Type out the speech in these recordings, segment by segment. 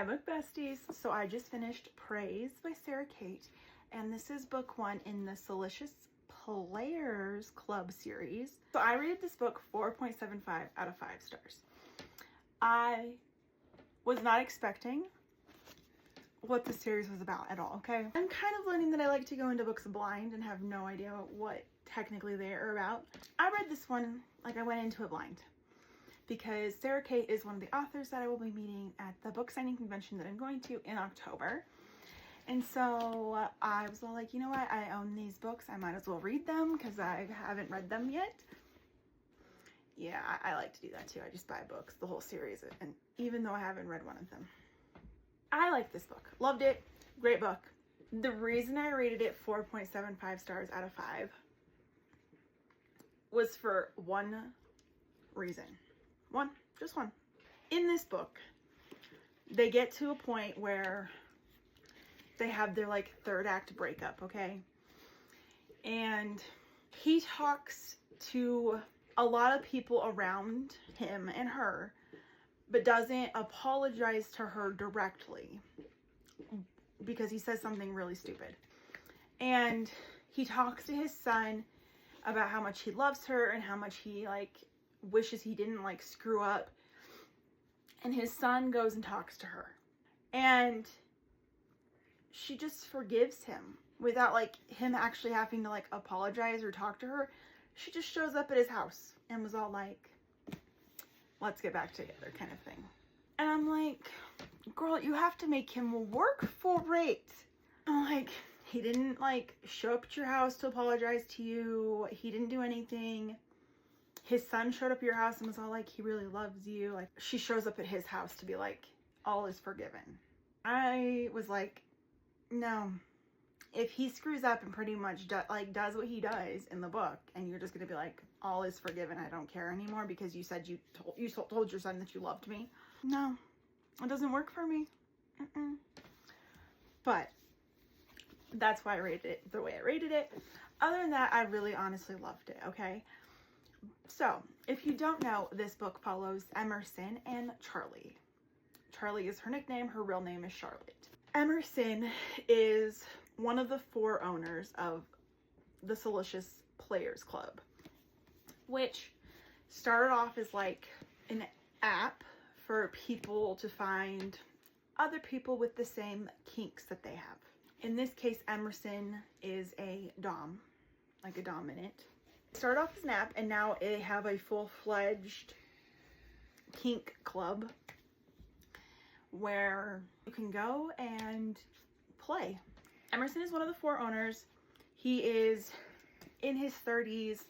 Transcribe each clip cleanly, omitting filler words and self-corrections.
Hi book besties. So I just finished Praise by Sara Cate, and this is book 1 in the Salacious Players Club series. So I rated this book 4.75 out of 5 stars. I was not expecting what the series was about at all, okay? I'm kind of learning that I like to go into books blind and have no idea what technically they are about. I read this one like I went into it blind, because Sara Cate is one of the authors that I will be meeting at the book signing convention that I'm going to in October. And so I was all like, you know what? I own these books. I might as well read them because I haven't read them yet. Yeah, I like to do that too. I just buy books, the whole series, and even though I haven't read one of them. I like this book. Loved it. Great book. The reason I rated it 4.75 stars out of 5 was for one reason. Just one. In this book, they get to a point where they have their like third act breakup, okay? And he talks to a lot of people around him and her, but doesn't apologize to her directly because he says something really stupid. And he talks to his son about how much he loves her and how much he like wishes he didn't like screw up. And his son goes and talks to her, and she just forgives him without like him actually having to like apologize or talk to her. She just shows up at his house and was all like, let's get back together kind of thing. And I'm like, girl, you have to make him work for it. I'm like, he didn't like show up at your house to apologize to you. He didn't do anything. His son showed up at your house and was all like, he really loves you. Like, she shows up at his house to be like, all is forgiven. I was like, no. If he screws up and pretty much does what he does in the book, and you're just gonna be like, all is forgiven, I don't care anymore because you said you told your son that you loved me. No, it doesn't work for me. But that's why I rated it the way I rated it. Other than that, I really honestly loved it, okay? So, if you don't know, this book follows Emerson and Charlie. Charlie is her nickname. Her real name is Charlotte. Emerson is one of the 4 owners of the Salacious Players Club, which started off as like an app for people to find other people with the same kinks that they have. In this case, Emerson is a dom, like a dominant. Started off as an app, and now they have a full-fledged kink club where you can go and play. Emerson is one of the 4 owners. He is in his 30s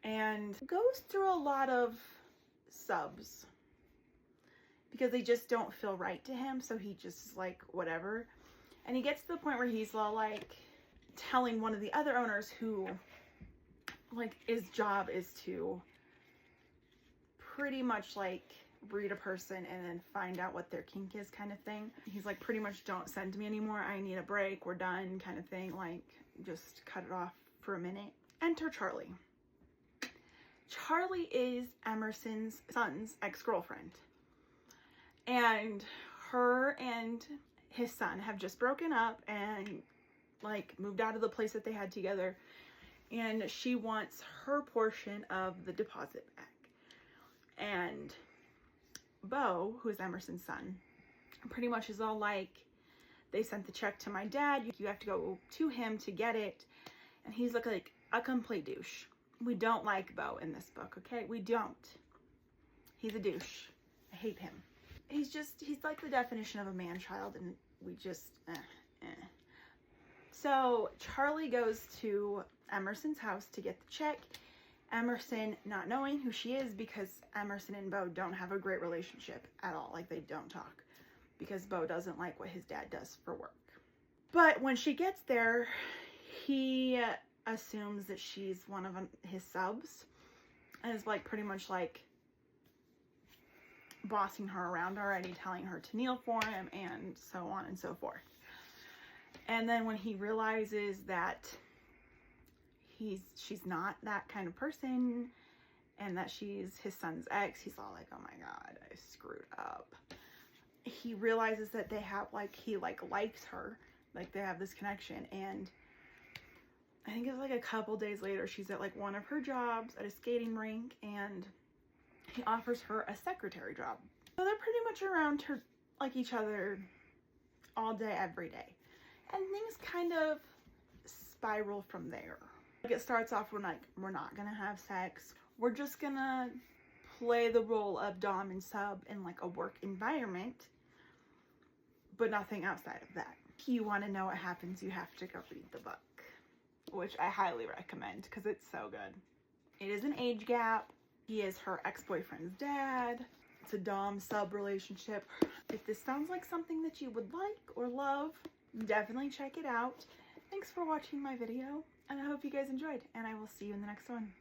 and goes through a lot of subs because they just don't feel right to him, so he just is like, whatever. And he gets to the point where he's like telling one of the other owners who like his job is to pretty much like read a person and then find out what their kink is kind of thing. He's like, pretty much don't send me anymore. I need a break. We're done kind of thing. Like, just cut it off for a minute. Enter Charlie. Charlie is Emerson's son's ex-girlfriend. And her and his son have just broken up and like moved out of the place that they had together. And she wants her portion of the deposit back. And Bo, who is Emerson's son, pretty much is all like, they sent the check to my dad. You have to go to him to get it. And he's like a complete douche. We don't like Bo in this book, okay? We don't. He's a douche. I hate him. He's like the definition of a man-child, and we just, So Charlie goes to Emerson's house to get the check. Emerson not knowing who she is, because Emerson and Bo don't have a great relationship at all. Like, they don't talk because Bo doesn't like what his dad does for work. But when she gets there, he assumes that she's one of his subs and is like pretty much like bossing her around already, telling her to kneel for him and so on and so forth. And then when he realizes that she's not that kind of person and that she's his son's ex, he's all like, oh my God, I screwed up. he realizes that they have like, he like likes her, like they have this connection. And I think it was like a couple days later, she's at like one of her jobs at a skating rink, and he offers her a secretary job. So they're pretty much around her, like each other all day, every day. And things kind of spiral from there. Like it starts off, we're not gonna have sex. We're just gonna play the role of dom and sub in like a work environment, but nothing outside of that. If you want to know what happens, you have to go read the book, which I highly recommend because it's so good. It is an age gap. He is her ex-boyfriend's dad. It's a dom sub relationship. If this sounds like something that you would like or love, definitely check it out. Thanks for watching my video, and I hope you guys enjoyed, and I will see you in the next one.